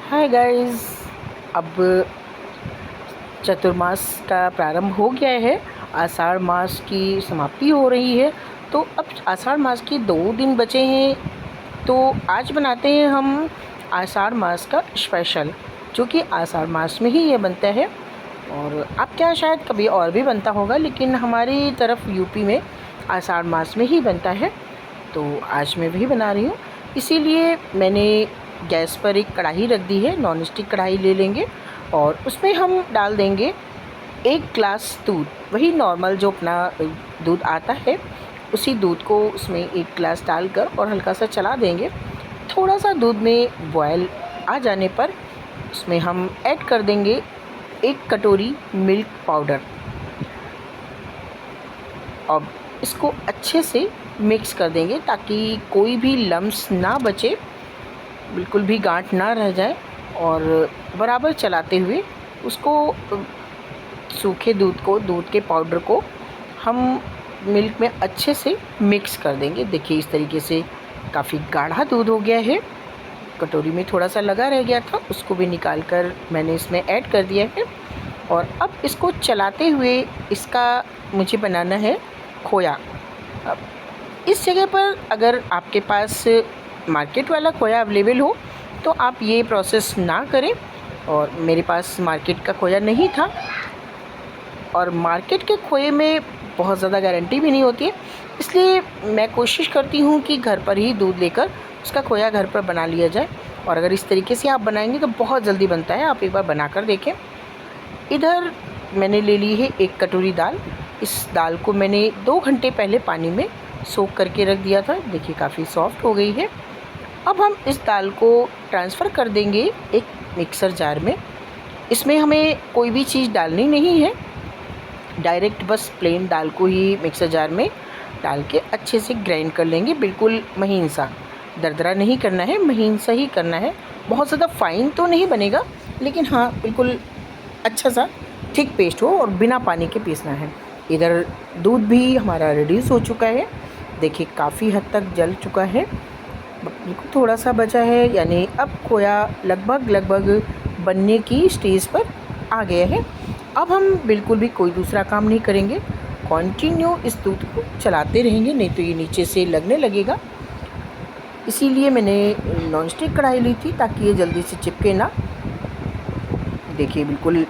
Hi guys. अब चतुर्मास का प्रारंभ हो गया है। आषाढ़ मास की समाप्ति हो रही है, तो अब आषाढ़ मास के 2 दिन बचे हैं। तो आज बनाते हैं हम आषाढ़ मास का स्पेशल, जो कि आषाढ़ मास में ही ये बनता है। और आप क्या शायद कभी और भी बनता होगा, लेकिन हमारी तरफ यूपी में आषाढ़ मास में ही बनता है। तो आज मैं वही बना रही हूँ। इसीलिए मैंने गैस पर एक कढ़ाई रख दी है। नॉन स्टिक कढ़ाई ले लेंगे और उसमें हम डाल देंगे 1 ग्लास दूध। वही नॉर्मल जो अपना दूध आता है, उसी दूध को उसमें 1 ग्लास डालकर और हल्का सा चला देंगे। थोड़ा सा दूध में बॉयल आ जाने पर उसमें हम ऐड कर देंगे 1 कटोरी मिल्क पाउडर। अब इसको अच्छे से मिक्स कर देंगे ताकि कोई भी लम्स ना बचे, बिल्कुल भी गांठ ना रह जाए। और बराबर चलाते हुए उसको सूखे दूध के पाउडर को हम मिल्क में अच्छे से मिक्स कर देंगे। देखिए इस तरीके से काफ़ी गाढ़ा दूध हो गया है। कटोरी में थोड़ा सा लगा रह गया था, उसको भी निकाल कर मैंने इसमें ऐड कर दिया है। और अब इसको चलाते हुए इसका मुझे बनाना है खोया। अब इस जगह पर अगर आपके पास मार्केट वाला खोया अवेलेबल हो तो आप ये प्रोसेस ना करें। और मेरे पास मार्केट का खोया नहीं था, और मार्केट के खोए में बहुत ज़्यादा गारंटी भी नहीं होती है, इसलिए मैं कोशिश करती हूँ कि घर पर ही दूध लेकर उसका खोया घर पर बना लिया जाए। और अगर इस तरीके से आप बनाएंगे तो बहुत जल्दी बनता है। आप एक बार बना कर देखें। इधर मैंने ले ली है 1 कटोरी दाल। इस दाल को मैंने 2 घंटे पहले पानी में सोख करके रख दिया था। देखिए काफ़ी सॉफ्ट हो गई है। अब हम इस दाल को ट्रांसफ़र कर देंगे एक मिक्सर जार में। इसमें हमें कोई भी चीज़ डालनी नहीं है, डायरेक्ट बस प्लेन दाल को ही मिक्सर जार में डाल के अच्छे से ग्राइंड कर लेंगे। बिल्कुल महीन सा, दरदरा नहीं करना है, महीन सा ही करना है। बहुत ज़्यादा फाइन तो नहीं बनेगा, लेकिन हाँ बिल्कुल अच्छा सा थिक पेस्ट हो और बिना पानी के पीसना है। इधर दूध भी हमारा रिड्यूस हो चुका है। देखिए काफ़ी हद तक जल चुका है, बिल्कुल थोड़ा सा बचा है, यानी अब खोया लगभग बनने की स्टेज पर आ गया है। अब हम बिल्कुल भी कोई दूसरा काम नहीं करेंगे, कंटिन्यू इस दूध को चलाते रहेंगे, नहीं तो ये नीचे से लगने लगेगा। इसीलिए मैंने नॉन स्टिक कढ़ाई ली थी ताकि ये जल्दी से चिपके ना। देखिए बिल्कुल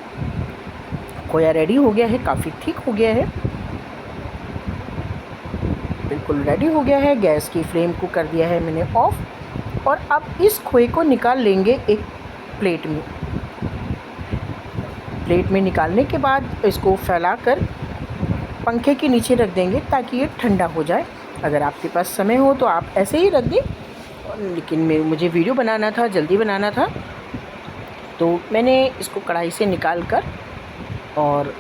खोया रेडी हो गया है, काफ़ी ठीक हो गया है, बिल्कुल रेडी हो गया है। गैस की फ्लेम को कर दिया है मैंने ऑफ। और अब इस खोए को निकाल लेंगे एक प्लेट में। प्लेट में निकालने के बाद इसको फैलाकर पंखे के नीचे रख देंगे ताकि ये ठंडा हो जाए। अगर आपके पास समय हो तो आप ऐसे ही रख दें, लेकिन मुझे वीडियो बनाना था, जल्दी बनाना था, तो मैंने इसको कढ़ाई से निकाल कर और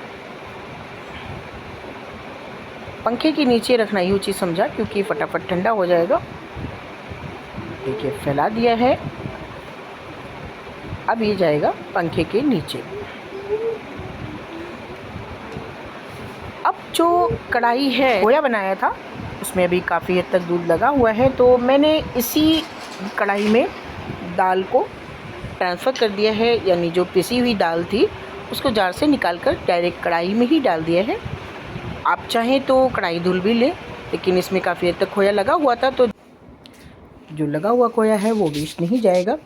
पंखे के नीचे रखना ही उचित समझा, क्योंकि फटाफट ठंडा हो जाएगा। देखिए फैला दिया है, अब ये जाएगा पंखे के नीचे। अब जो कढ़ाई है खोया बनाया था उसमें अभी काफ़ी हद तक दूध लगा हुआ है, तो मैंने इसी कढ़ाई में दाल को ट्रांसफ़र कर दिया है, यानी जो पिसी हुई दाल थी उसको जार से निकाल कर डायरेक्ट कढ़ाई में ही डाल दिया है। आप चाहें तो कढ़ाई धुल भी लें, लेकिन इसमें काफ़ी हद तक खोया लगा हुआ था, तो जो लगा हुआ खोया है वो वेस्ट नहीं जाएगा।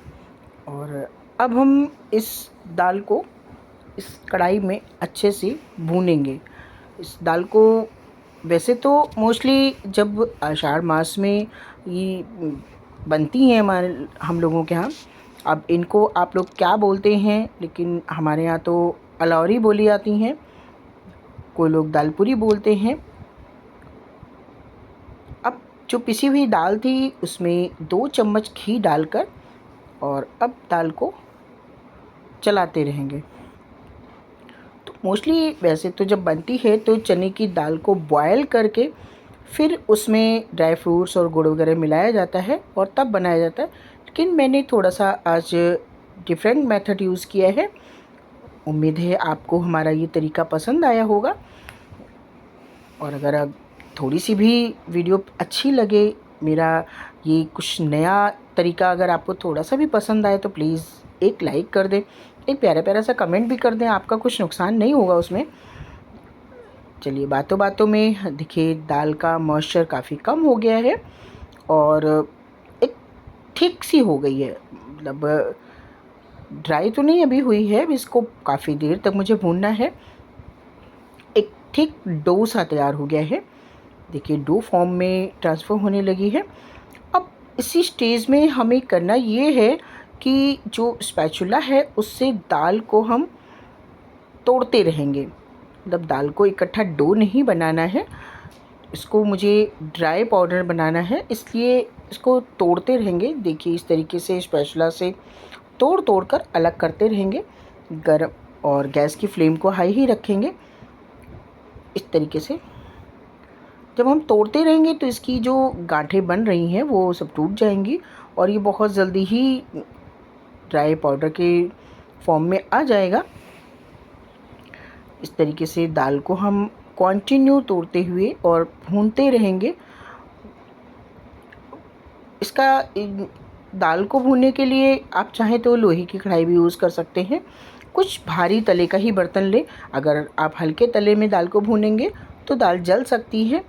और अब हम इस दाल को इस कढ़ाई में अच्छे से भूनेंगे। इस दाल को वैसे तो मोस्टली जब आषाढ़ मास में ये बनती हैं हम लोगों के यहाँ। अब इनको आप लोग क्या बोलते हैं, लेकिन हमारे यहाँ तो अलौरी बोली जाती हैं, कोई लोग दालपूरी बोलते हैं। अब जो पिसी हुई दाल थी उसमें 2 चम्मच घी डालकर और अब दाल को चलाते रहेंगे। तो मोस्टली वैसे तो जब बनती है तो चने की दाल को बॉयल करके फिर उसमें ड्राई फ्रूट्स और गुड़ वगैरह मिलाया जाता है और तब बनाया जाता है, लेकिन मैंने थोड़ा सा आज डिफरेंट मेथड यूज़ किया है। उम्मीद है आपको हमारा ये तरीका पसंद आया होगा। और अगर अब थोड़ी सी भी वीडियो अच्छी लगे, मेरा ये कुछ नया तरीका अगर आपको थोड़ा सा भी पसंद आए, तो प्लीज़ एक लाइक कर दें, एक प्यारा प्यारा सा कमेंट भी कर दें, आपका कुछ नुकसान नहीं होगा उसमें। चलिए बातों बातों में देखिए दाल का मॉइस्चर काफ़ी कम हो गया है और एक थिक सी हो गई है, मतलब ड्राई तो नहीं अभी हुई है, अभी इसको काफ़ी देर तक मुझे भूनना है। एक थिक डो सा तैयार हो गया है, देखिए डो फॉर्म में ट्रांसफ़र होने लगी है। अब इसी स्टेज में हमें करना ये है कि जो स्पैचुला है उससे दाल को हम तोड़ते रहेंगे, मतलब दाल को इकट्ठा डो नहीं बनाना है, इसको मुझे ड्राई पाउडर बनाना है, इसलिए इसको तोड़ते रहेंगे। देखिए इस तरीके से स्पैचुला से तोड़ तोड़ कर अलग करते रहेंगे। गरम और गैस की फ्लेम को हाई ही रखेंगे। इस तरीके से जब हम तोड़ते रहेंगे तो इसकी जो गांठें बन रही हैं वो सब टूट जाएंगी और ये बहुत जल्दी ही ड्राई पाउडर के फॉर्म में आ जाएगा। इस तरीके से दाल को हम कंटिन्यू तोड़ते हुए और भूनते रहेंगे। इसका दाल को भूनने के लिए आप चाहें तो लोहे की कढ़ाई भी यूज़ कर सकते हैं, कुछ भारी तले का ही बर्तन लें। अगर आप हल्के तले में दाल को भूनेंगे तो दाल जल सकती है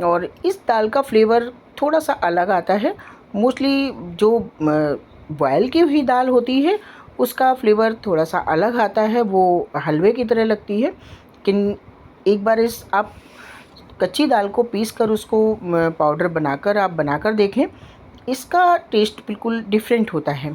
और इस दाल का फ्लेवर थोड़ा सा अलग आता है। मोस्टली जो बॉयल की हुई दाल होती है उसका फ्लेवर थोड़ा सा अलग आता है, वो हलवे की तरह लगती है। लेकिन एक बार आप कच्ची दाल को पीस कर उसको पाउडर बनाकर आप बनाकर देखें, इसका टेस्ट बिल्कुल डिफरेंट होता है।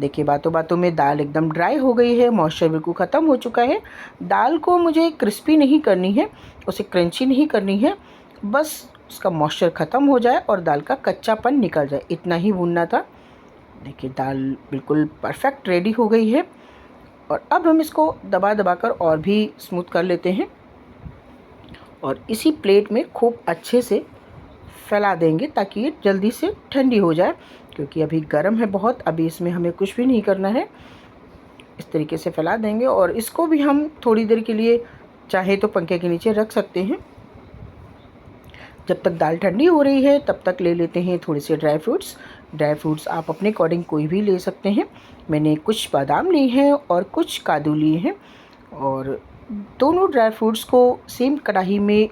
देखिए बातों बातों में दाल एकदम ड्राई हो गई है, मॉइस्चर बिल्कुल ख़त्म हो चुका है। दाल को मुझे क्रिस्पी नहीं करनी है, उसे क्रंची नहीं करनी है, बस उसका मॉइस्चर ख़त्म हो जाए और दाल का कच्चापन निकल जाए, इतना ही भूनना था। देखिए दाल बिल्कुल परफेक्ट रेडी हो गई है और अब हम इसको दबा दबा कर और भी स्मूथ कर लेते हैं और इसी प्लेट में खूब अच्छे से फैला देंगे ताकि ये जल्दी से ठंडी हो जाए, क्योंकि अभी गर्म है बहुत, अभी इसमें हमें कुछ भी नहीं करना है। इस तरीके से फैला देंगे और इसको भी हम थोड़ी देर के लिए चाहे तो पंखे के नीचे रख सकते हैं। जब तक दाल ठंडी हो रही है तब तक ले लेते हैं थोड़े से ड्राई फ्रूट्स आप अपने अकॉर्डिंग कोई भी ले सकते हैं। मैंने कुछ बादाम लिए हैं और कुछ काजू लिए हैं और दोनों ड्राई फ्रूट्स को सेम कढ़ाई में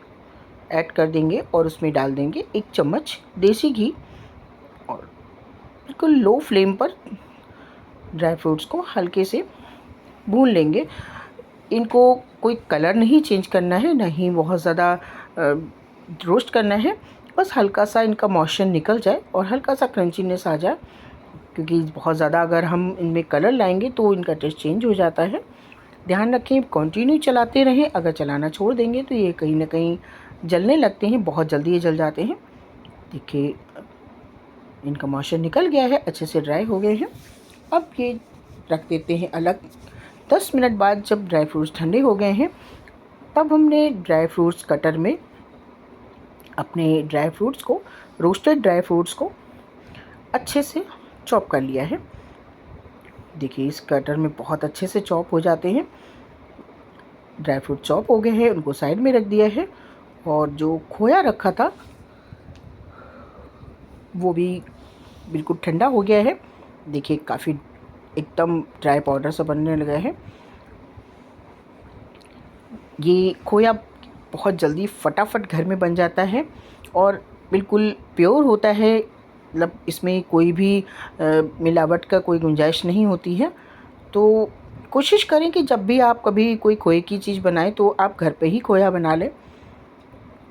ऐड कर देंगे और उसमें डाल देंगे 1 चम्मच देसी घी और बिल्कुल लो फ्लेम पर ड्राई फ्रूट्स को हल्के से भून लेंगे। इनको कोई कलर नहीं चेंज करना है, ना ही बहुत ज़्यादा रोस्ट करना है, बस हल्का सा इनका मॉइस्चर निकल जाए और हल्का सा क्रंचीनेस आ जाए, क्योंकि बहुत ज़्यादा अगर हम इनमें कलर लाएंगे तो इनका टेस्ट चेंज हो जाता है। ध्यान रखें कंटिन्यू चलाते रहें, अगर चलाना छोड़ देंगे तो ये कहीं ना कहीं जलने लगते हैं, बहुत जल्दी ये जल जाते हैं। देखिए इनका मॉइस्चर निकल गया है, अच्छे से ड्राई हो गए हैं। अब ये रख देते हैं अलग। 10 मिनट बाद जब ड्राई फ्रूट्स ठंडे हो गए हैं तब हमने ड्राई फ्रूट्स कटर में अपने रोस्टेड ड्राई फ्रूट्स को अच्छे से चॉप कर लिया है। देखिए इस कटर में बहुत अच्छे से चॉप हो जाते हैं। ड्राई फ्रूट चॉप हो गए हैं, उनको साइड में रख दिया है और जो खोया रखा था वो भी बिल्कुल ठंडा हो गया है। देखिए काफ़ी एकदम ड्राई पाउडर सा बनने लगा है। ये खोया बहुत जल्दी फटाफट घर में बन जाता है और बिल्कुल प्योर होता है, मतलब इसमें कोई भी मिलावट का कोई गुंजाइश नहीं होती है। तो कोशिश करें कि जब भी आप कभी कोई खोए की चीज़ बनाएं तो आप घर पे ही खोया बना लें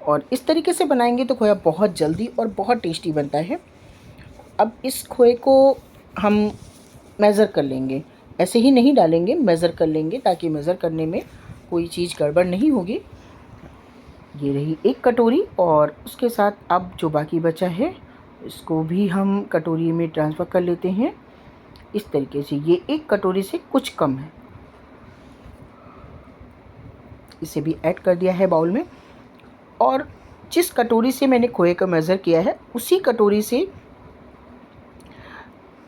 और इस तरीके से बनाएंगे तो खोया बहुत जल्दी और बहुत टेस्टी बनता है। अब इस खोए को हम मेज़र कर लेंगे, ऐसे ही नहीं डालेंगे, मेज़र कर लेंगे ताकि मेज़र करने में कोई चीज़ गड़बड़ नहीं होगी। ये रही 1 कटोरी और उसके साथ अब जो बाकी बचा है इसको भी हम कटोरी में ट्रांसफ़र कर लेते हैं। इस तरीके से ये 1 कटोरी से कुछ कम है, इसे भी ऐड कर दिया है बाउल में और जिस कटोरी से मैंने खोए का मेज़र किया है उसी कटोरी से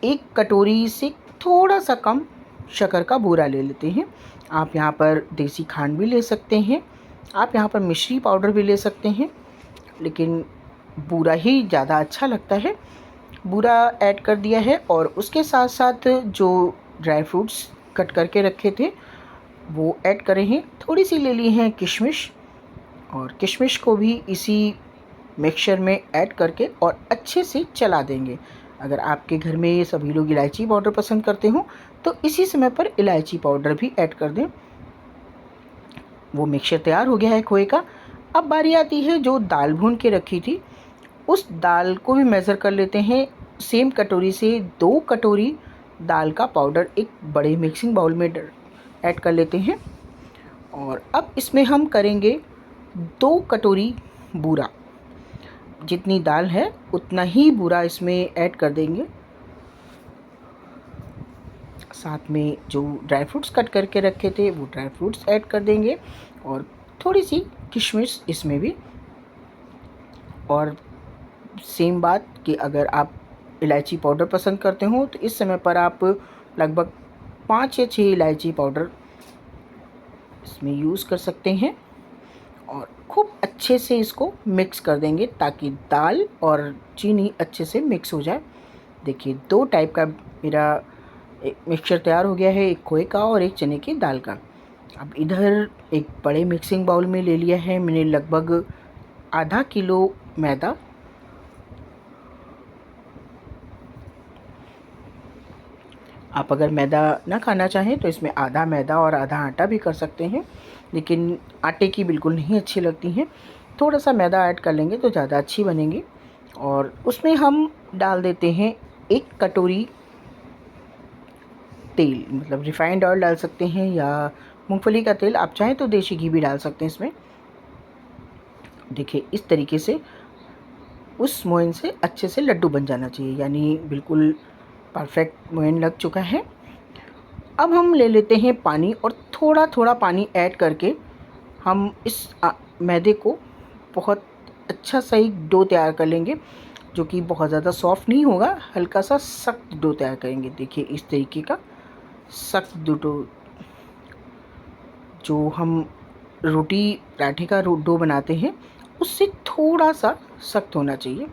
1 कटोरी से थोड़ा सा कम शक्कर का बूरा ले लेते हैं। आप यहाँ पर देसी खांड भी ले सकते हैं, आप यहाँ पर मिश्री पाउडर भी ले सकते हैं, लेकिन बूरा ही ज़्यादा अच्छा लगता है। बूरा ऐड कर दिया है और उसके साथ साथ जो ड्राई फ्रूट्स कट करके रखे थे वो ऐड करे हैं। थोड़ी सी ले ली हैं किशमिश, और किशमिश को भी इसी मिक्सचर में ऐड करके और अच्छे से चला देंगे। अगर आपके घर में सभी लोग इलायची पाउडर पसंद करते हो तो इसी समय पर इलायची पाउडर भी ऐड कर दें। वो मिक्सचर तैयार हो गया है खोए का। अब बारी आती है जो दाल भून के रखी थी, उस दाल को भी मेज़र कर लेते हैं। सेम कटोरी से 2 कटोरी दाल का पाउडर एक बड़े मिक्सिंग बाउल में ऐड कर लेते हैं। और अब इसमें हम करेंगे 2 कटोरी बूरा। जितनी दाल है उतना ही बूरा इसमें ऐड कर देंगे। साथ में जो ड्राई फ्रूट्स कट करके रखे थे वो ड्राई फ्रूट्स ऐड कर देंगे, और थोड़ी सी किशमिश इसमें भी। और सेम बात कि अगर आप इलायची पाउडर पसंद करते हो तो इस समय पर आप लगभग 5 या 6 इलायची पाउडर इसमें यूज़ कर सकते हैं। और खूब अच्छे से इसको मिक्स कर देंगे ताकि दाल और चीनी अच्छे से मिक्स हो जाए। देखिए 2 टाइप का मेरा एक मिक्सचर तैयार हो गया है, एक खोए का और एक चने की दाल का। अब इधर एक बड़े मिक्सिंग बाउल में ले लिया है मैंने लगभग आधा किलो मैदा। आप अगर मैदा ना खाना चाहें तो इसमें आधा मैदा और आधा आटा भी कर सकते हैं, लेकिन आटे की बिल्कुल नहीं अच्छी लगती हैं। थोड़ा सा मैदा ऐड कर लेंगे तो ज़्यादा अच्छी बनेंगी। और उसमें हम डाल देते हैं 1 कटोरी तेल, मतलब रिफाइंड ऑयल डाल सकते हैं या मूंगफली का तेल, आप चाहें तो देसी घी भी डाल सकते हैं इसमें। देखिए इस तरीके से उस मोयन से अच्छे से लड्डू बन जाना चाहिए, यानी बिल्कुल परफेक्ट मोयन लग चुका है। अब हम ले लेते हैं पानी, और थोड़ा थोड़ा पानी ऐड करके हम इस मैदे को बहुत अच्छा सही डो तैयार कर लेंगे, जो कि बहुत ज़्यादा सॉफ्ट नहीं होगा, हल्का सा सख्त डो तैयार करेंगे। देखिए इस तरीके का सख्त डो, जो हम रोटी पराठे का डो बनाते हैं उससे थोड़ा सा सख्त होना चाहिए।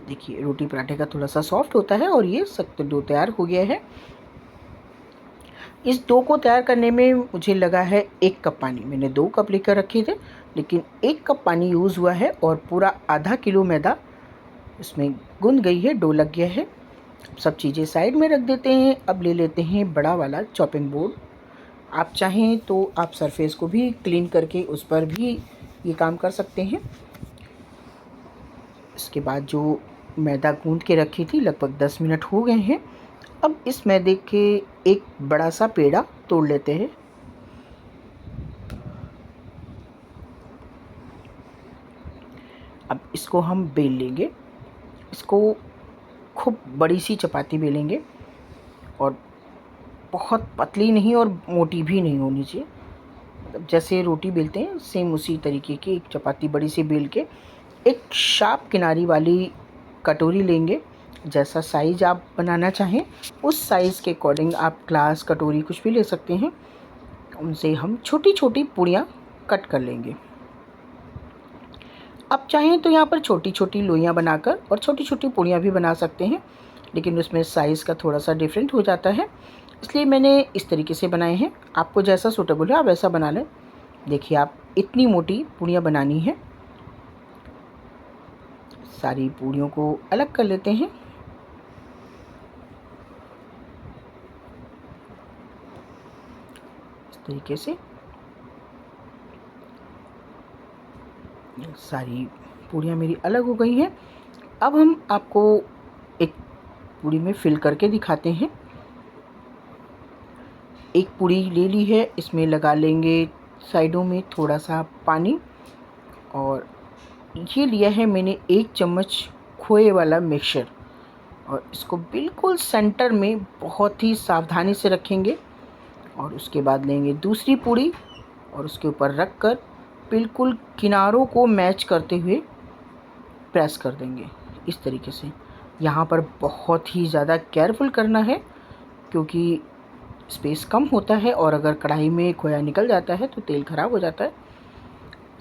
देखिए रोटी पराठे का थोड़ा सा सॉफ्ट होता है, और ये सख्त डो तैयार हो गया है। इस डो को तैयार करने में मुझे लगा है 1 कप पानी। मैंने 2 कप लेकर रखे थे, लेकिन 1 कप पानी यूज़ हुआ है, और पूरा आधा किलो मैदा इसमें गूंद गई है, डो लग गया है। सब चीज़ें साइड में रख देते हैं। अब ले लेते हैं बड़ा वाला चॉपिंग बोर्ड। आप चाहें तो आप सरफेस को भी क्लीन करके उस पर भी ये काम कर सकते हैं। इसके बाद जो मैदा गूंद के रखी थी लगभग 10 मिनट हो गए हैं। अब इस मैदे के एक बड़ा सा पेड़ा तोड़ लेते हैं। अब इसको हम बेल लेंगे। इसको खूब बड़ी सी चपाती बेलेंगे, और बहुत पतली नहीं और मोटी भी नहीं होनी चाहिए। मतलब जैसे रोटी बेलते हैं सेम उसी तरीके की एक चपाती बड़ी सी बेल के एक शार्प किनारी वाली कटोरी लेंगे। जैसा साइज़ आप बनाना चाहें उस साइज़ के अकॉर्डिंग आप ग्लास कटोरी कुछ भी ले सकते हैं। उनसे हम छोटी छोटी पूड़ियाँ कट कर लेंगे। आप चाहें तो यहाँ पर छोटी छोटी लोइयाँ बनाकर और छोटी छोटी पूड़ियाँ भी बना सकते हैं, लेकिन उसमें साइज़ का थोड़ा सा डिफरेंट हो जाता है, इसलिए मैंने इस तरीके से बनाए हैं। आपको जैसा सूटेबल है आप वैसा बना लें। देखिए आप इतनी मोटी पूड़ियाँ बनानी है। सारी पूड़ियों को अलग कर लेते हैं। इस तरीके से सारी पूड़ियाँ मेरी अलग हो गई हैं। अब हम आपको एक पूड़ी में फिल करके दिखाते हैं। एक पूड़ी ले ली है, इसमें लगा लेंगे साइडों में थोड़ा सा पानी, और ये लिया है मैंने 1 चम्मच खोए वाला मिक्सचर, और इसको बिल्कुल सेंटर में बहुत ही सावधानी से रखेंगे। और उसके बाद लेंगे दूसरी पूड़ी और उसके ऊपर रख कर बिल्कुल किनारों को मैच करते हुए प्रेस कर देंगे इस तरीके से। यहाँ पर बहुत ही ज़्यादा केयरफुल करना है, क्योंकि स्पेस कम होता है, और अगर कढ़ाई में खोया निकल जाता है तो तेल ख़राब हो जाता है।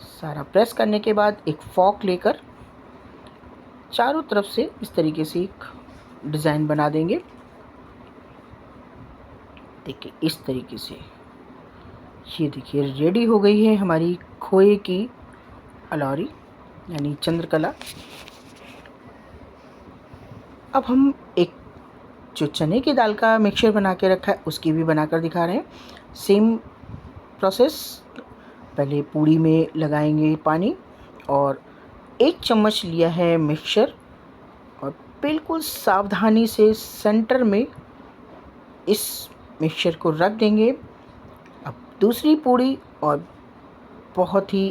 सारा प्रेस करने के बाद एक फॉक लेकर चारों तरफ से इस तरीके से एक डिज़ाइन बना देंगे। देखिए इस तरीके से, ये देखिए रेडी हो गई है हमारी खोए की अलौरी यानी चंद्रकला। अब हम एक जो चने की दाल का मिक्सचर बना के रखा है उसकी भी बनाकर दिखा रहे हैं। सेम प्रोसेस, पहले पूड़ी में लगाएंगे पानी और 1 चम्मच लिया है मिक्सचर और बिल्कुल सावधानी से सेंटर में इस मिक्सचर को रख देंगे। अब दूसरी पूड़ी और बहुत ही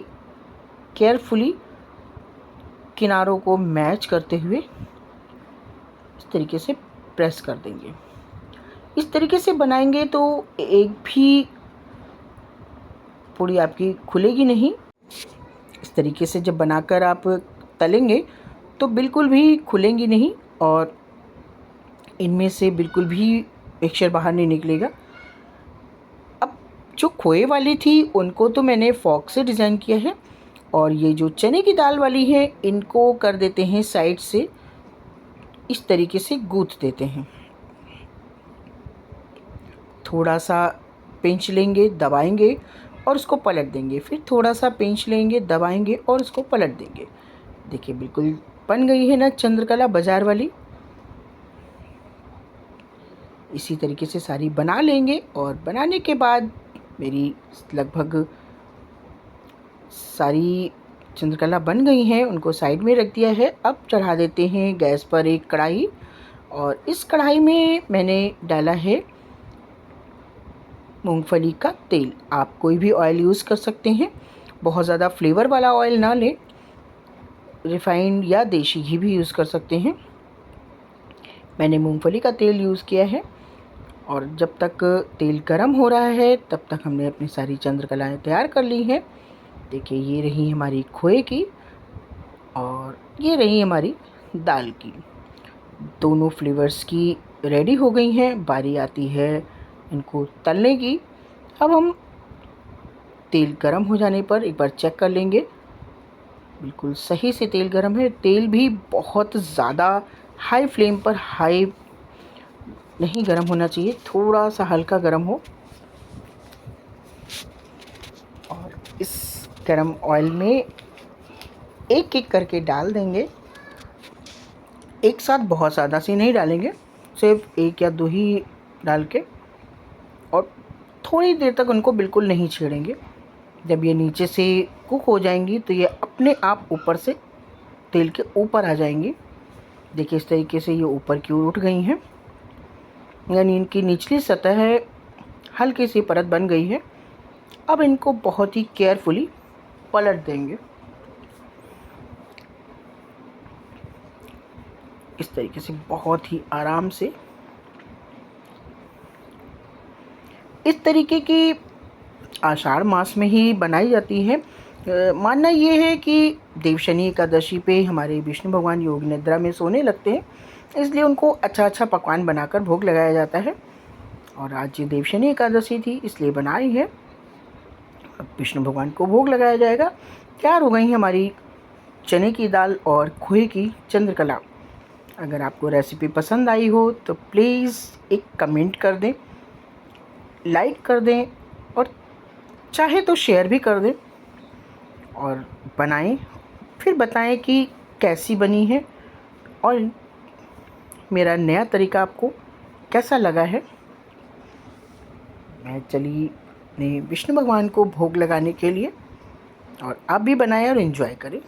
केयरफुली किनारों को मैच करते हुए इस तरीके से प्रेस कर देंगे। इस तरीके से बनाएंगे तो एक भी पूड़ी आपकी खुलेगी नहीं। इस तरीके से जब बनाकर आप तलेंगे तो बिल्कुल भी खुलेंगी नहीं और इनमें से बिल्कुल भी मिक्सचर बाहर नहीं निकलेगा। अब जो खोए वाली थी उनको तो मैंने फॉक से डिज़ाइन किया है और ये जो चने की दाल वाली है इनको कर देते हैं साइड से, इस तरीके से गूंथ देते हैं। थोड़ा सा पिंच लेंगे, दबाएंगे और उसको पलट देंगे, फिर थोड़ा सा पिंच लेंगे, दबाएंगे और उसको पलट देंगे। देखिए बिल्कुल बन गई है ना चंद्रकला बाज़ार वाली। इसी तरीके से सारी बना लेंगे और बनाने के बाद मेरी लगभग सारी चंद्रकला बन गई हैं, उनको साइड में रख दिया है। अब चढ़ा देते हैं गैस पर एक कढ़ाई और इस कढ़ाई में मैंने डाला है मूंगफली का तेल। आप कोई भी ऑयल यूज़ कर सकते हैं, बहुत ज़्यादा फ्लेवर वाला ऑयल ना लें, रिफाइंड या देसी घी भी यूज़ कर सकते हैं। मैंने मूंगफली का तेल यूज़ किया है और जब तक तेल गर्म हो रहा है तब तक हमने अपनी सारी चंद्रकलाएँ तैयार कर ली हैं। देखिए ये रही हमारी खोए की और ये रही हमारी दाल की, दोनों फ्लेवर्स की रेडी हो गई हैं। बारी आती है इनको तलने की। अब हम तेल गरम हो जाने पर एक बार चेक कर लेंगे, बिल्कुल सही से तेल गरम है। तेल भी बहुत ज़्यादा हाई फ्लेम पर हाई नहीं गरम होना चाहिए, थोड़ा सा हल्का गरम हो। और इस गरम ऑयल में एक एक करके डाल देंगे, एक साथ बहुत ज़्यादा सी नहीं डालेंगे, सिर्फ 1 या 2 ही डाल के और थोड़ी देर तक उनको बिल्कुल नहीं छेड़ेंगे। जब ये नीचे से कुक हो जाएंगी तो ये अपने आप ऊपर से तेल के ऊपर आ जाएंगी। देखिए इस तरीके से ये ऊपर की ओर उठ गई हैं, यानी इनकी निचली सतह है हल्की सी परत बन गई है। अब इनको बहुत ही केयरफुली पलट देंगे। इस तरीके से बहुत ही आराम से। इस तरीके की आषाढ़ मास में ही बनाई जाती है। मानना ये है कि देवशनी एकादशी पे हमारे विष्णु भगवान योग निद्रा में सोने लगते हैं, इसलिए उनको अच्छा अच्छा पकवान बनाकर भोग लगाया जाता है। और आज ये देवशनी एकादशी थी इसलिए बनाई है। अब विष्णु भगवान को भोग लगाया जाएगा। तैयार हो गई हमारी चने की दाल और खोए की चंद्रकला। अगर आपको रेसिपी पसंद आई हो तो प्लीज़ एक कमेंट कर दें, लाइक कर दें और चाहे तो शेयर भी कर दें और बनाएं, फिर बताएं कि कैसी बनी है और मेरा नया तरीका आपको कैसा लगा है। मैं चली ने विष्णु भगवान को भोग लगाने के लिए, और आप भी बनाएं और एंजॉय करें।